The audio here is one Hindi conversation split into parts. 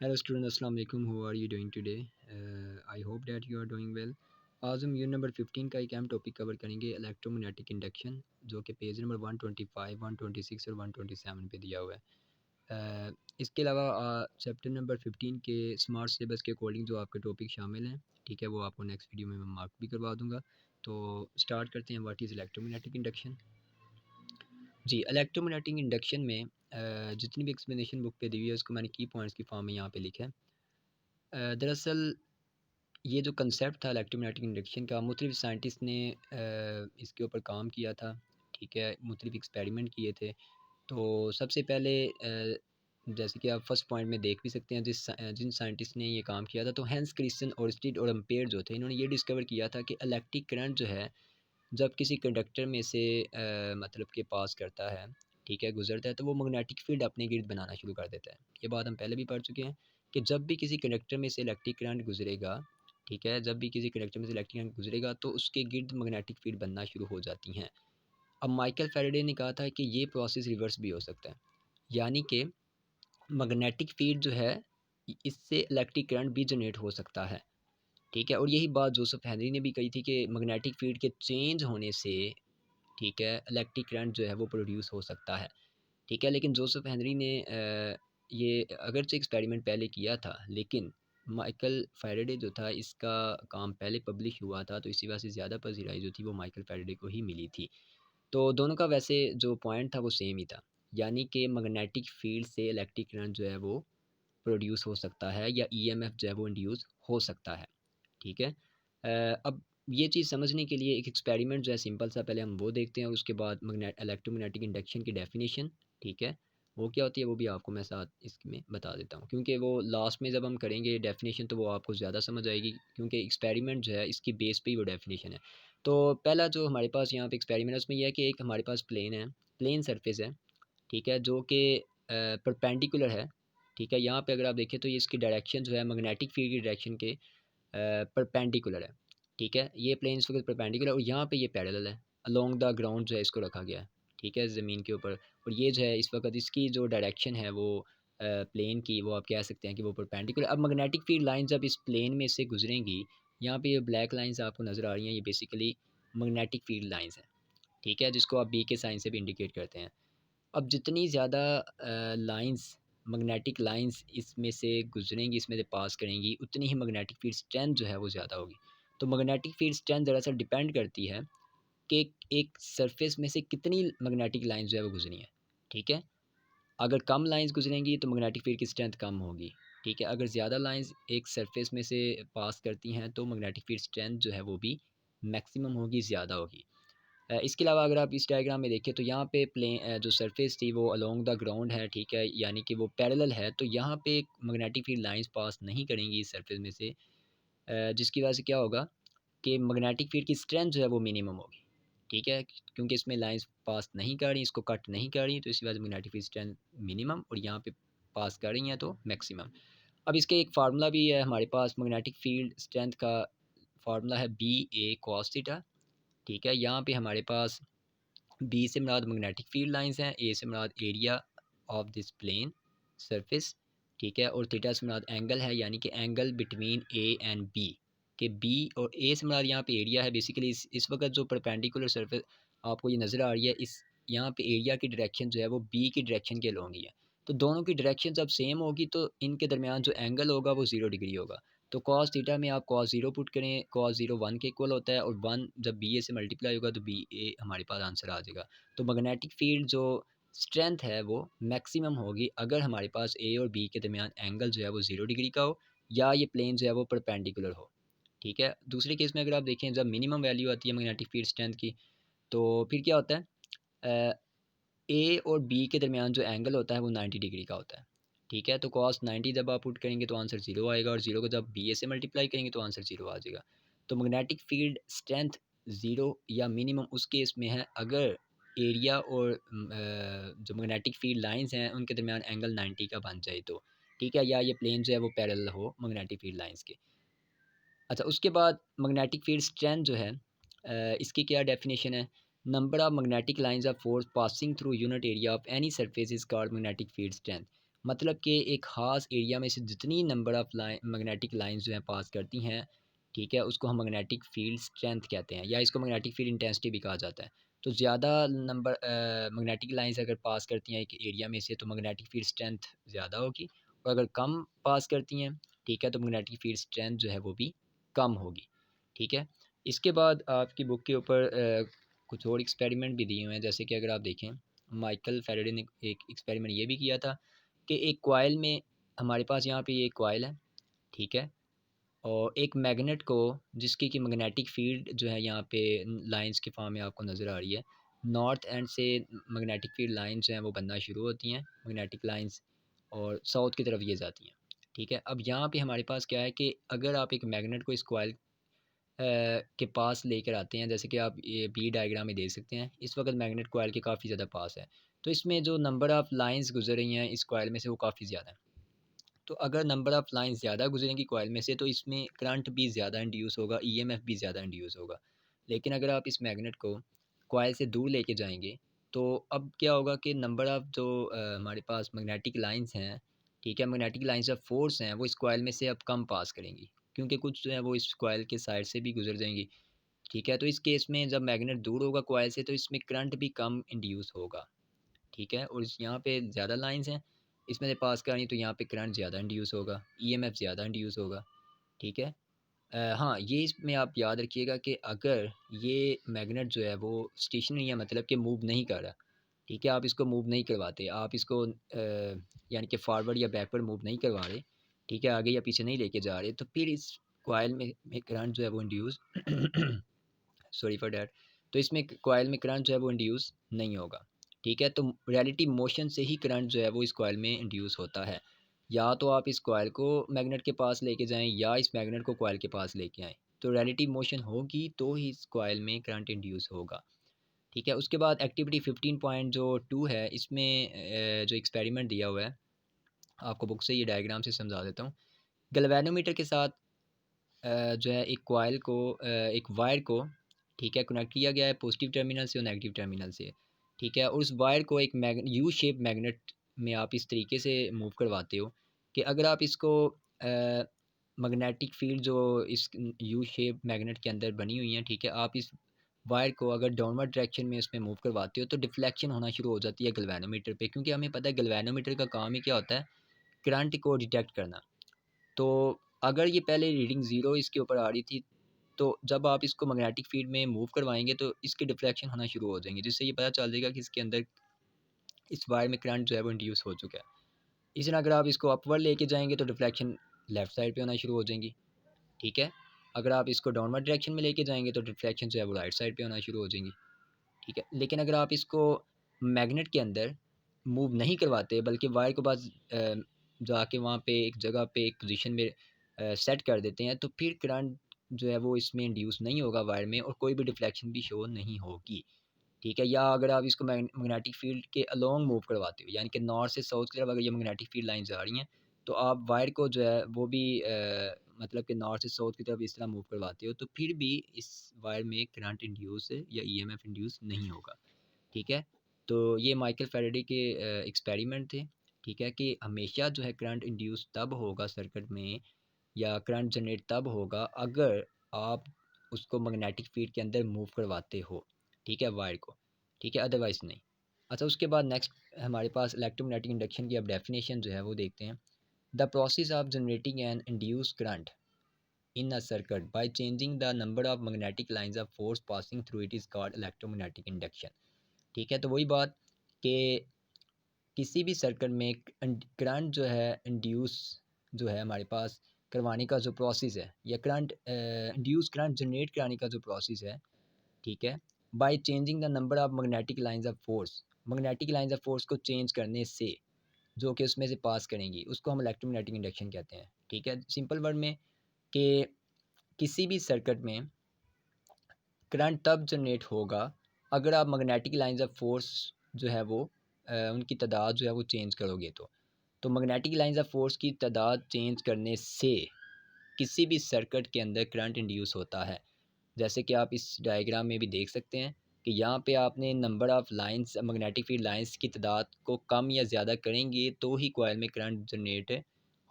हेलो स्टूडेंट, अस्सलाम वालेकुम। How are you doing today? I hope that you are doing well. आज हम यूनिट नंबर 15 का एक अहम टॉपिक कवर करेंगे, इलेक्ट्रोमैग्नेटिक इंडक्शन, जो कि पेज नंबर 125, 126 और 127 पे दिया हुआ है। इसके अलावा चैप्टर नंबर 15 के स्मार्ट सिलेबस के अकॉर्डिंग जो आपके टॉपिक शामिल हैं, ठीक है, वो आपको नेक्स्ट वीडियो में मैं मार्क भी करवा दूँगा। तो स्टार्ट करते हैं। What is electromagnetic induction? जी, इलेक्ट्रोमैग्नेटिक इंडक्शन में जितनी भी एक्सप्लेनेशन बुक पे दी हुई है उसको मैंने की पॉइंट्स की फॉर्म में यहाँ पे लिखा है। दरअसल ये जो कंसेप्ट था इलेक्ट्रोमैग्नेटिक इंडक्शन का, मुख्तलिफ साइंटिस्ट ने इसके ऊपर काम किया था, ठीक है, मुख्तलिफ एक्सपेरिमेंट किए थे। तो सबसे पहले जैसे कि आप फर्स्ट पॉइंट में देख भी सकते हैं, जिन साइंटिस्ट ने ये काम किया था, तो हैंस क्रिस्टियन ओर्स्टीड और एम्पेयर जो थे, इन्होंने ये डिस्कवर किया था कि इलेक्ट्रिक करंट जो है, जब किसी कंडक्टर में से मतलब के पास करता है, ठीक है, गुजरता है, तो वो मैग्नेटिक फील्ड अपने गिर्द बनाना शुरू कर देता है। ये बात हम पहले भी पढ़ चुके हैं कि जब भी किसी कंडक्टर में से इलेक्ट्रिक करंट गुजरेगा, ठीक है, जब भी किसी कंडक्टर में से इलेक्ट्रिक करंट गुजरेगा तो उसके गिर्द मैग्नेटिक फील्ड बनना शुरू हो जाती हैं। अब माइकल फैराडे ने कहा था कि ये प्रोसेस रिवर्स भी हो सकता है, यानी कि मैग्नेटिक फील्ड जो है, इससे इलेक्ट्रिक करंट भी जनरेट हो सकता है, ठीक है। और यही बात जोसेफ हेनरी ने भी कही थी कि मैग्नेटिक फील्ड के चेंज होने से, ठीक है, इलेक्ट्रिक करंट जो है वो प्रोड्यूस हो सकता है, ठीक है। लेकिन जोसेफ हेनरी ने ये अगरचे एक्सपेरिमेंट पहले किया था, लेकिन माइकल फैराडे जो था, इसका काम पहले पब्लिश हुआ था, तो इसी वजह से ज़्यादा पजीराई जो थी वो माइकल फैराडे को ही मिली थी। तो दोनों का वैसे जो पॉइंट था वो सेम ही था, यानी कि मैग्नेटिक फील्ड से इलेक्ट्रिक करंट जो है वो प्रोड्यूस हो सकता है, या ईएमएफ जो है वो इंड्यूस हो सकता है, ठीक है। अब ये चीज़ समझने के लिए एक एक्सपेरिमेंट जो है सिंपल सा, पहले हम वो देखते हैं और उसके बाद इलेक्ट्रोमैग्नेटिक इंडक्शन की डेफिनेशन, ठीक है, वो क्या होती है वो भी आपको मैं साथ इसमें बता देता हूँ, क्योंकि वो लास्ट में जब हम करेंगे डेफिनेशन तो वो आपको ज़्यादा समझ आएगी, क्योंकि एक्सपेरिमेंट जो है इसकी बेस पे ही वो डेफिनेशन है। तो पहला जो हमारे पास यहाँ पे एक्सपेरिमेंट है उसमें यह है कि एक हमारे पास प्लेन है, प्लेन सरफेस है, ठीक है, जो कि परपेंडिकुलर है, ठीक है। यहाँ पे अगर आप देखें तो ये इसकी डायरेक्शन जो है मैग्नेटिक फील्ड की डायरेक्शन के परपेंडिकुलर है, ठीक है। ये प्लेन इस वक्त परपेंडिकुलर और यहाँ पे ये पैरेलल है, अलोंग द ग्राउंड जो है इसको रखा गया है, ठीक है, ज़मीन के ऊपर। और ये जो है इस वक्त इसकी जो डायरेक्शन है वो प्लेन की, वो आप कह सकते हैं कि वो परपेंडिकुलर। अब मैग्नेटिक फील्ड लाइन जब इस प्लेन में से गुजरेंगी, यहाँ पे ये ब्लैक लाइंस आपको नज़र आ रही हैं, ये बेसिकली मैग्नेटिक फील्ड लाइंस हैं, ठीक है, जिसको आप बी के साइन से भी इंडिकेट करते हैं। अब जितनी ज़्यादा लाइंस, मैग्नेटिक लाइंस इसमें से गुजरेंगी, इसमें से पास करेंगी, उतनी ही मैग्नेटिक फील्ड स्ट्रेंथ जो है वो ज़्यादा होगी। तो मैग्नेटिक फील्ड स्ट्रेंथ दरअसल डिपेंड करती है कि एक सरफेस में से कितनी मैग्नेटिक लाइंस जो है वो गुजरी हैं, ठीक है। अगर कम लाइंस गुजरेंगी तो मैग्नेटिक फील्ड की स्ट्रेंथ कम होगी, ठीक है। अगर ज़्यादा लाइंस एक सरफेस में से पास करती हैं तो मैग्नेटिक फील्ड स्ट्रेंथ जो है वो भी मैक्सिमम होगी, ज़्यादा होगी। इसके अलावा अगर आप इस डायग्राम में देखें तो यहाँ पे जो सरफेस थी वो अलोंग द ग्राउंड है, ठीक है, यानी कि वो पैरेलल है, तो यहाँ पे मैग्नेटिक फील्ड लाइंस पास नहीं करेंगी इस सरफेस में से, जिसकी वजह से क्या होगा कि मैग्नेटिक फील्ड की स्ट्रेंथ जो है वो मिनिमम होगी, ठीक है, क्योंकि इसमें लाइंस पास नहीं कर रही, इसको कट नहीं कर रही, तो इसी वजह से मैग्नेटिक फील्ड स्ट्रेंथ मिनिमम, और यहाँ पे पास कर रही हैं तो मैक्सिमम। अब इसके एक फार्मूला भी है हमारे पास मैग्नेटिक फील्ड स्ट्रेंथ का, फार्मूला है बी ए कॉस थीटा, ठीक है। यहाँ पे हमारे पास बी से मुराद मैग्नेटिक फील्ड लाइंस हैं, ए से मुराद area of this plane surface, ठीक है, और थीटा से मुराद एंगल है, यानी कि angle between A and B, के बी और ए से मुराद यहाँ पे एरिया है। बेसिकली इस वक्त जो परपेंडिकुलर सरफेस आपको ये नज़र आ रही है, इस यहाँ पे एरिया की डायरेक्शन जो है वो बी की डायरेक्शन के अलॉन्ग ही है। तो दोनों की डायरेक्शन जब सेम होगी तो इनके दरमियान जो एंगल होगा वो 0 डिग्री होगा। तो कॉस थीटा में आप कॉस 0 पुट करें, कॉस 0 1 के इक्वल होता है, और 1 जब बी ए से मल्टीप्लाई होगा तो बी ए हमारे पास आंसर आ जाएगा। तो मैग्नेटिक फील्ड जो स्ट्रेंथ है वो मैक्सिमम होगी अगर हमारे पास ए और बी के दरमियान एंगल जो है वो 0 डिग्री का हो, या ये प्लेन जो है वो परपेंडिकुलर हो, ठीक है। दूसरे केस में अगर आप देखें, जब मिनिमम वैल्यू आती है मैग्नेटिक फील्ड स्ट्रेंथ की, तो फिर क्या होता है, ए और बी के दरमियान जो एंगल होता है वो 90 डिग्री का होता है, ठीक है। तो कॉस 90 जब आप पुट करेंगे तो आंसर 0 आएगा, और 0 को जब बी ए से मल्टीप्लाई करेंगे तो आंसर 0 आ जाएगा। तो मैग्नेटिक फील्ड स्ट्रेंथ 0 या मिनिमम उस केस में है अगर एरिया और जो मैग्नेटिक फील्ड लाइंस हैं उनके दरमियान एंगल 90 का बन जाए तो, ठीक है, या ये प्लेन जो है वो पैरेलल हो मैग्नेटिक फील्ड लाइंस के। अच्छा, उसके बाद मैग्नेटिक फील्ड स्ट्रेंथ जो है, इसकी क्या डेफिनेशन है? Number of magnetic lines of force passing through unit area of any surface is called magnetic field strength. मतलब कि एक ख़ास एरिया में से जितनी नंबर ऑफ़ मैग्नेटिक लाइन्स जो हैं पास करती हैं, ठीक है, उसको हम मैग्नेटिक फ़ील्ड स्ट्रेंथ कहते हैं, या इसको मैग्नेटिक फ़ील्ड इंटेंसिटी भी कहा जाता है। तो ज़्यादा नंबर मैग्नेटिक लाइन्स अगर पास करती हैं एक एरिया में से, तो मैग्नेटिक फ़ील्ड स्ट्रेंथ ज़्यादा होगी, और अगर कम पास करती हैं, ठीक है, तो मैग्नेटिक फ़ील्ड स्ट्रेंथ जो है वो भी कम होगी, ठीक है। इसके बाद आपकी बुक के ऊपर कुछ और एक्सपेरिमेंट भी दिए हुए हैं, जैसे कि अगर आप देखें, माइकल फ़ैराडे ने एक एक्सपेरिमेंट ये भी किया था कि एक कॉइल में, हमारे पास यहाँ पे ये कॉइल है, ठीक है, और एक मैग्नेट को, जिसकी कि मैग्नेटिक फील्ड जो है यहाँ पे लाइंस के फॉर्म में आपको नज़र आ रही है, नॉर्थ एंड से मैग्नेटिक फील्ड लाइंस जो हैं वो बनना शुरू होती हैं, मैग्नेटिक लाइंस, और साउथ की तरफ ये जाती हैं, ठीक है। अब यहाँ पे हमारे पास क्या है कि अगर आप एक मैग्नेट को इस कॉइल के पास लेकर आते हैं, जैसे कि आप ये बी डायग्राम में देख सकते हैं, इस वक्त मैग्नेट कॉइल के काफ़ी ज़्यादा पास है, तो इसमें जो नंबर ऑफ़ लाइंस गुजर रही हैं इस कॉइल में से वो काफ़ी ज़्यादा है। तो अगर नंबर ऑफ़ लाइंस ज़्यादा गुजरेंगी कॉइल में से, तो इसमें करंट भी ज़्यादा इंड्यूस होगा, ईएमएफ भी ज़्यादा इंड्यूस होगा। लेकिन अगर आप इस मैग्नेट को कॉइल से दूर लेके जाएँगे, तो अब क्या होगा कि नंबर ऑफ़ जो हमारे पास मैग्नेटिक लाइन्स हैं, ठीक है, मैग्नेटिक लाइन्स ऑफ़ फ़ोर्स हैं, वो इस कॉइल में से अब कम पास करेंगी, क्योंकि कुछ जो है वो इस कॉइल के साइड से भी गुज़र जाएँगी, ठीक है। तो इस केस में जब मैग्नेट दूर होगा कॉइल से, तो इसमें करंट भी कम इंड्यूस होगा, ठीक है। और इस यहाँ पे ज़्यादा लाइन्स हैं, इसमें से पास करानी, तो यहाँ पे करंट ज़्यादा इंड्यूस होगा, ईएमएफ ज़्यादा इंड्यूस होगा, ठीक है। हाँ, ये इसमें आप याद रखिएगा कि अगर ये मैग्नेट जो है वो स्टेशनरी है, मतलब कि मूव नहीं कर रहा, ठीक है, आप इसको मूव नहीं करवाते, आप इसको यानी कि फॉरवर्ड या बैकवर्ड मूव नहीं करवा रहे, ठीक है, आगे या पीछे नहीं लेके जा रहे, तो फिर इस कॉइल में करंट जो है वो इंड्यूस सॉरी फॉर डैट, तो इसमें कॉइल में करंट जो है वो इंड्यूस नहीं होगा, ठीक है। तो रिलेटिव मोशन से ही करंट जो है वो इस कॉइल में इंड्यूस होता है, या तो आप इस कॉइल को मैग्नेट के पास लेके जाएं, या इस मैग्नेट को कॉइल के पास लेके आएँ, तो रिलेटिव मोशन होगी तो ही इस कॉइल में करंट इंड्यूस होगा, ठीक है। उसके बाद एक्टिविटी 15.2 है, इसमें जो एक्सपेरिमेंट दिया हुआ है, आपको बुक से ये डायग्राम से समझा देता हूँ। गैल्वेनोमीटर के साथ जो है एक कॉइल को एक वायर को, ठीक है, कनेक्ट किया गया है पॉजिटिव टर्मिनल से और नेगेटिव टर्मिनल से, ठीक है। और उस वायर को एक यू शेप मैग्नेट में आप इस तरीके से मूव करवाते हो कि अगर आप इसको मैग्नेटिक फील्ड जो इस यू शेप मैग्नेट के अंदर बनी हुई है, ठीक है, आप इस वायर को अगर डाउनवर्ड डायरेक्शन में उसमें मूव करवाते हो, तो डिफ्लेक्शन होना शुरू हो जाती है गैल्वेनोमीटर पे, क्योंकि हमें पता है गैल्वेनोमीटर का काम ही क्या होता है, करंट को डिटेक्ट करना। तो अगर ये पहले रीडिंग ज़ीरो इसके ऊपर आ रही थी, तो जब आप इसको मैग्नेटिक फील्ड में मूव करवाएँगे, तो इसके डिफ्लेक्शन होना शुरू हो जाएँगे, जिससे ये पता चल जाएगा कि इसके अंदर इस वायर में करंट जो है वो इंड्यूस हो चुका है। इसी तरह अगर आप इसको अपवर्ड लेके जाएँगे, तो डिफ्लेक्शन लेफ्ट साइड पे होना शुरू हो जाएँगी, ठीक है। अगर आप इसको डाउनवर्ड डायरेक्शन में लेके जाएँगे, तो डिफ्लेक्शन जो है वो राइट साइड पे होना शुरू हो जाएँगी, ठीक है। लेकिन अगर आप इसको मैग्नेट के अंदर मूव नहीं करवाते, बल्कि वायर को बस जाके वहाँ पे एक जगह पे एक पोजीशन में सेट कर देते हैं, तो फिर करंट जो है वो इसमें इंड्यूस नहीं होगा वायर में, और कोई भी डिफ्लेक्शन भी शो नहीं होगी, ठीक है। या अगर आप इसको मैग्नेटिक फील्ड के अलोंग मूव करवाते हो, यानी कि नॉर्थ से साउथ की तरफ अगर ये मैग्नेटिक फील्ड लाइन्स आ रही हैं, तो आप वायर को जो है वो भी मतलब कि नॉर्थ से साउथ की तरफ इस तरह मूव करवाते हो, तो फिर भी इस वायर में करंट इंड्यूस या ईएमएफ इंड्यूस नहीं होगा, ठीक है। तो ये माइकल फैराडे के एक्सपेरिमेंट थे, ठीक है, कि हमेशा जो है करंट इंड्यूस तब होगा सर्किट में, या करंट जनरेट तब होगा अगर आप उसको मैग्नेटिक फील्ड के अंदर मूव करवाते हो, ठीक है, वायर को, ठीक है, अदरवाइज़ नहीं। अच्छा, उसके बाद नेक्स्ट हमारे पास इलेक्ट्रोमैग्नेटिक इंडक्शन की अब डेफिनेशन जो है वो देखते हैं। The process of generating an induce current in a circuit by changing the number of magnetic lines of force passing through it is called electromagnetic induction, ठीक है। तो वही बात कि किसी भी सर्किट में करंट जो है इंड्यूस जो है हमारे पास करवाने का जो प्रोसेस है, या करंट इंड्यूस करंट जनरेट कराने का जो प्रोसेस है, ठीक है, bye changing the number of magnetic lines of force, magnetic lines of force को चेंज करने से जो कि उसमें से पास करेंगी, उसको हम इलेक्ट्रोमैग्नेटिक इंडक्शन कहते हैं, ठीक है। सिंपल वर्ड में कि किसी भी सर्किट में करंट तब जनरेट होगा अगर आप मैग्नेटिक लाइंस ऑफ फोर्स जो है वो उनकी तादाद जो है वो चेंज करोगे, तो मैग्नेटिक लाइंस ऑफ फोर्स की तादाद चेंज करने से किसी भी सर्किट के अंदर करंट इंड्यूस होता है, जैसे कि आप इस डायग्राम में भी देख सकते हैं, कि यहाँ पे आपने number of lines magnetic field lines की तादाद को कम या ज़्यादा करेंगे तो ही कॉइल में करंट जनरेट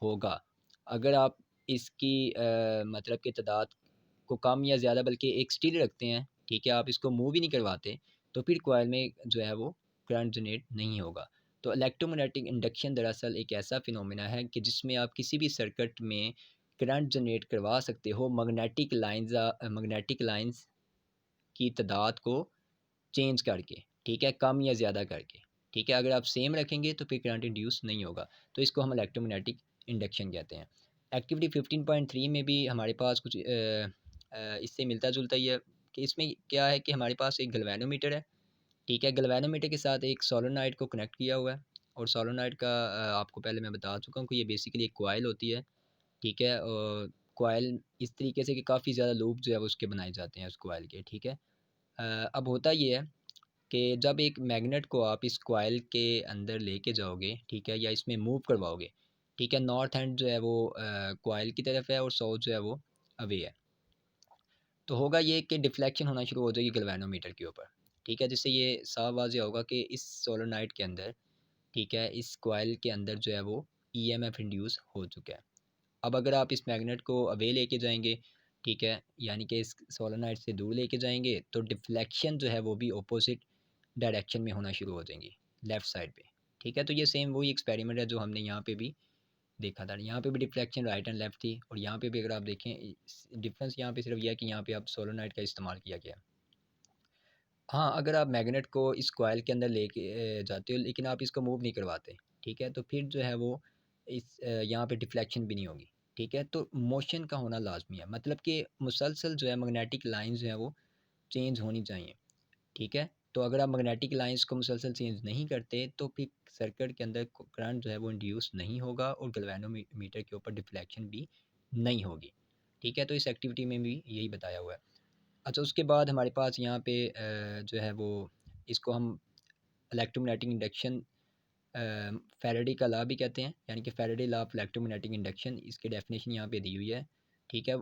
होगा। अगर आप इसकी मतलब कि तादाद को कम या ज़्यादा बल्कि एक स्टिल रखते हैं, ठीक है, आप इसको मूव ही नहीं करवाते, तो फिर कॉइल में जो है वो करंट जनरेट नहीं होगा। तो इलेक्ट्रोमैग्नेटिक इंडक्शन दरअसल एक ऐसा फिनोमेना है कि जिसमें आप किसी भी सर्किट में करंट जनरेट करवा सकते हो मैग्नेटिक लाइन्स की तादाद को चेंज करके, ठीक है, कम या ज़्यादा करके, ठीक है। अगर आप सेम रखेंगे तो फिर करंट इंड्यूस नहीं होगा, तो इसको हम इलेक्ट्रोमैग्नेटिक इंडक्शन कहते हैं। एक्टिविटी 15.3 में भी हमारे पास कुछ इससे मिलता-जुलता ही है कि इसमें क्या है कि हमारे पास एक गैल्वेनोमीटर है, ठीक है। गैल्वेनोमीटर के साथ एक सोलेनोइड को कनेक्ट किया हुआ है और सोलेनोइड का आपको पहले मैं बता चुका हूँ कि ये बेसिकली एक कॉइल होती है, ठीक है। और कॉइल इस तरीके से कि काफ़ी ज़्यादा लूप जो है वो उसके बनाए जाते हैं उस कॉइल के, ठीक है। अब होता ये है कि जब एक मैग्नेट को आप इस कॉइल के अंदर लेके जाओगे, ठीक है, या इसमें मूव करवाओगे, ठीक है, नॉर्थ एंड जो है वो कॉइल की तरफ है और साउथ जो है वो अवे है, तो होगा ये कि डिफ्लेक्शन होना शुरू हो जाएगी गैल्वेनोमीटर के ऊपर, ठीक है, जिससे ये साफ वाज़ेह होगा कि इस सोलेनोइड के अंदर, ठीक है, इस कॉइल के अंदर जो है वो ईएमएफ इंड्यूस हो चुका है। अब अगर आप इस मैग्नेट को अवे लेके जाएंगे, ठीक है, यानी कि इस सोलेनोइड से दूर लेके जाएंगे, तो डिफ्लेक्शन जो है वो भी अपोजिट डायरेक्शन में होना शुरू हो जाएंगी, लेफ़्ट साइड पे, ठीक है। तो ये सेम वही एक्सपेरिमेंट है जो हमने यहाँ पे भी देखा था। यहाँ पे भी डिफ्लेक्शन राइट एंड लेफ़्ट थी और यहाँ पे भी अगर आप देखें, डिफरेंस यहाँ पे सिर्फ यह है कि यहाँ पे आप सोलेनोइड का इस्तेमाल किया गया। हाँ, अगर आप मैग्नेट को इस कॉइल के अंदर लेके जाते हो लेकिन आप इसको मूव नहीं करवाते, ठीक है, तो फिर जो है वो यहाँ पे डिफ्लेक्शन भी नहीं होगी, ठीक है। तो मोशन का होना लाज़मी है, मतलब कि मुसलसल जो है मैग्नेटिक लाइन्स जो है वो चेंज होनी चाहिए, ठीक है। तो अगर आप मैग्नेटिक लाइन्स को मुसलसल चेंज नहीं करते तो फिर सर्किट के अंदर करंट जो है वो इंड्यूस नहीं होगा और गैल्वेनोमीटर के ऊपर डिफ्लेक्शन भी नहीं होगी, ठीक है। तो इस एक्टिविटी में भी यही बताया हुआ है। अच्छा, उसके बाद हमारे पास यहाँ पे जो है वो इसको हम इलेक्ट्रोमैग्नेटिक इंडक्शन फैराडे का लॉ भी कहते हैं, यानी कि Faraday law of electromagnetic induction, इसकी डेफिनेशन यहाँ पे दी हुई है, ठीक है।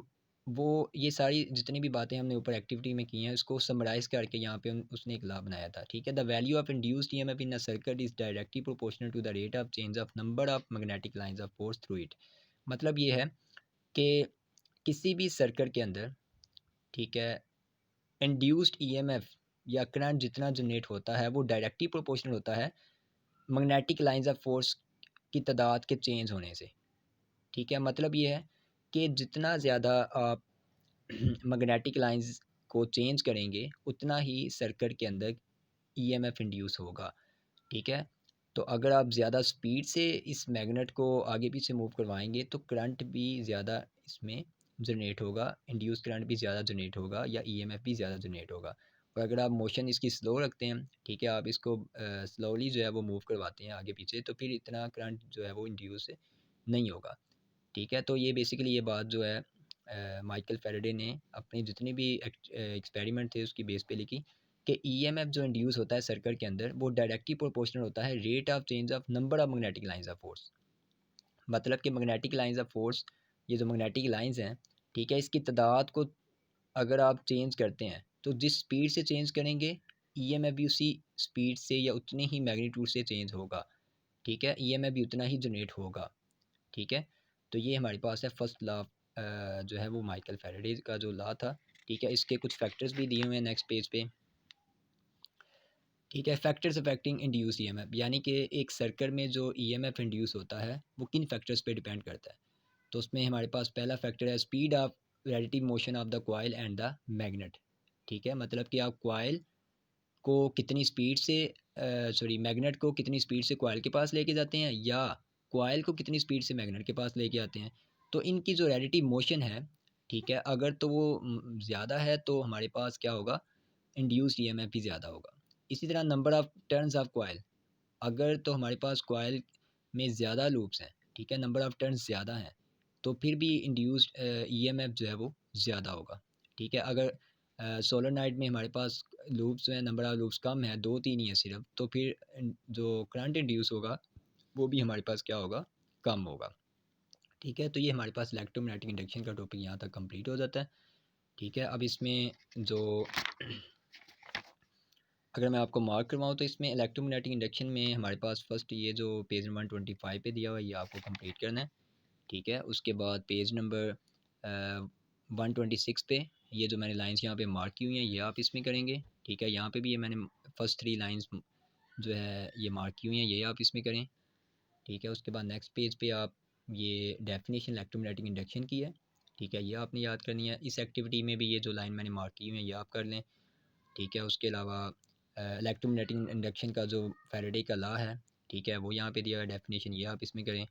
वो ये सारी जितनी भी बातें हमने ऊपर एक्टिविटी में की हैं उसको समराइज़ करके यहाँ पे उसने एक लॉ बनाया था, ठीक है। The value of induced EMF in a circuit is directly proportional to the rate of change of number of magnetic lines of force through it. मतलब ये है कि किसी भी सर्किट के अंदर, ठीक है, इंड्यूस्ड ईएमएफ या करंट जितना जनरेट होता है वो डायरेक्टली प्रोपोर्शनल होता है मैग्नेटिक लाइंस ऑफ फोर्स की तादाद के चेंज होने से, ठीक है। मतलब ये है कि जितना ज़्यादा आप मैग्नेटिक लाइंस को चेंज करेंगे उतना ही सर्किट के अंदर ईएमएफ इंड्यूस होगा, ठीक है। तो अगर आप ज़्यादा स्पीड से इस मैग्नेट को आगे पीछे मूव करवाएंगे तो करंट भी ज़्यादा इसमें जनरेट होगा, इंड्यूस करंट भी ज़्यादा जनरेट होगा या ईएमएफ भी ज़्यादा जनरेट होगा। और अगर आप मोशन इसकी स्लो रखते हैं, ठीक है, आप इसको स्लोली जो है वो मूव करवाते हैं आगे पीछे, तो फिर इतना करंट जो है वो इंड्यूस नहीं होगा, ठीक है। तो ये बेसिकली ये बात जो है माइकल फैराडे ने अपनी जितनी भी एक्सपेरिमेंट थे उसकी बेस पे लिखी कि ईएमएफ जो इंड्यूस होता है सर्किट के अंदर वो डायरेक्टली प्रोपोर्शनल होता है rate of change of number of magnetic lines of force. मतलब कि मैग्नेटिक लाइंस ऑफ फोर्स, ये जो मैग्नेटिक लाइंस हैं, ठीक है, इसकी तादाद को अगर आप चेंज करते हैं तो जिस स्पीड से चेंज करेंगे ईएमएफ भी उसी स्पीड से या उतने ही मैग्नीट्यूड से चेंज होगा, ठीक है, ईएमएफ भी उतना ही जनरेट होगा, ठीक है। तो ये हमारे पास है फर्स्ट लॉ जो है वो माइकल फैराडे का जो लॉ था, ठीक है। इसके कुछ फैक्टर्स भी दिए हुए हैं नेक्स्ट पेज पे, ठीक है। फैक्टर्स अफेक्टिंग इंड्यूस ईएमएफ, यानी कि एक सर्किट में जो ईएमएफ इंड्यूस होता है वो किन फैक्टर्स पे डिपेंड करता है। तो उसमें हमारे पास पहला फैक्टर है speed of relative motion of the coil and the magnet, ठीक है। मतलब कि आप कॉइल को कितनी स्पीड से मैग्नेट को कितनी स्पीड से कॉइल के पास लेके जाते हैं या कॉइल को कितनी स्पीड से मैग्नेट के पास लेके आते हैं। तो इनकी जो रिलेटिव मोशन है, ठीक है, अगर तो वो ज़्यादा है तो हमारे पास क्या होगा, इंड्यूस्ड ईएमएफ भी ज़्यादा होगा। इसी तरह number of turns of coil, अगर तो हमारे पास कॉइल में ज़्यादा लूप्स हैं, ठीक है, नंबर ऑफ़ टर्न्स ज़्यादा हैं, तो फिर भी इंड्यूस्ड ईएमएफ जो है वो ज़्यादा होगा, ठीक है। अगर सोलेनोइड में हमारे पास लूप्स जो है नंबर ऑफ़ लूप्स कम है, 2-3 ही है सिर्फ, तो फिर जो करंट इंड्यूस होगा वो भी हमारे पास क्या होगा, कम होगा, ठीक है। तो ये हमारे पास इलेक्ट्रोमैग्नेटिक इंडक्शन का टॉपिक यहाँ तक कंप्लीट हो जाता है, ठीक है। अब इसमें जो अगर मैं आपको मार्क करवाऊँ तो इसमें इलेक्ट्रोमैग्नेटिक इंडक्शन में हमारे पास फर्स्ट ये जो पेज नंबर 125 पे दिया हुआ है ये आपको कंप्लीट करना है, ठीक है। उसके बाद पेज नंबर 126 पे ये जो मैंने लाइंस यहाँ पे मार्क की हुई हैं ये आप इसमें करेंगे, ठीक है। यहाँ पे भी ये मैंने फर्स्ट 3 लाइंस जो है ये मार्क की हुई हैं ये आप इसमें करें, ठीक है। उसके बाद नेक्स्ट पेज पे आप ये डेफिनेशन इलेक्ट्रोमैग्नेटिक इंडक्शन की है, ठीक है, ये आपने याद करनी है। इस एक्टिविटी में भी ये जो लाइन मैंने मार्क की हुई है ये आप कर लें, ठीक है। उसके अलावा इलेक्ट्रोमैग्नेटिक इंडक्शन का जो फैराडे का लॉ है, ठीक है, वो यहाँ पे दिया हुआ है डेफिनेशन ये आप इसमें करें,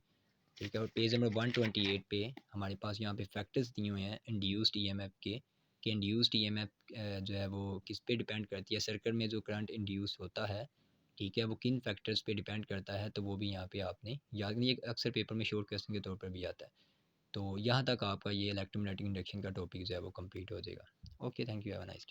ठीक है। और पेज नंबर 128 पे हमारे पास यहाँ पे फैक्टर्स दिए हुए हैं इंड्यूस्ड ईएमएफ के, कि इंड्यूस्ड ईएमएफ जो है वो किस पे डिपेंड करती है, सर्किट में जो करंट इंड्यूस होता है, ठीक है, वो किन फैक्टर्स पे डिपेंड करता है, तो वो भी यहाँ पे आपने याद नहीं, अक्सर पेपर में शॉर्ट क्वेश्चन के तौर पर भी आता है। तो यहाँ तक आपका ये इलेक्ट्रोमैग्नेटिक इंडक्शन का टॉपिक जो है वो कंप्लीट हो जाएगा। Okay, thank you, have a nice day.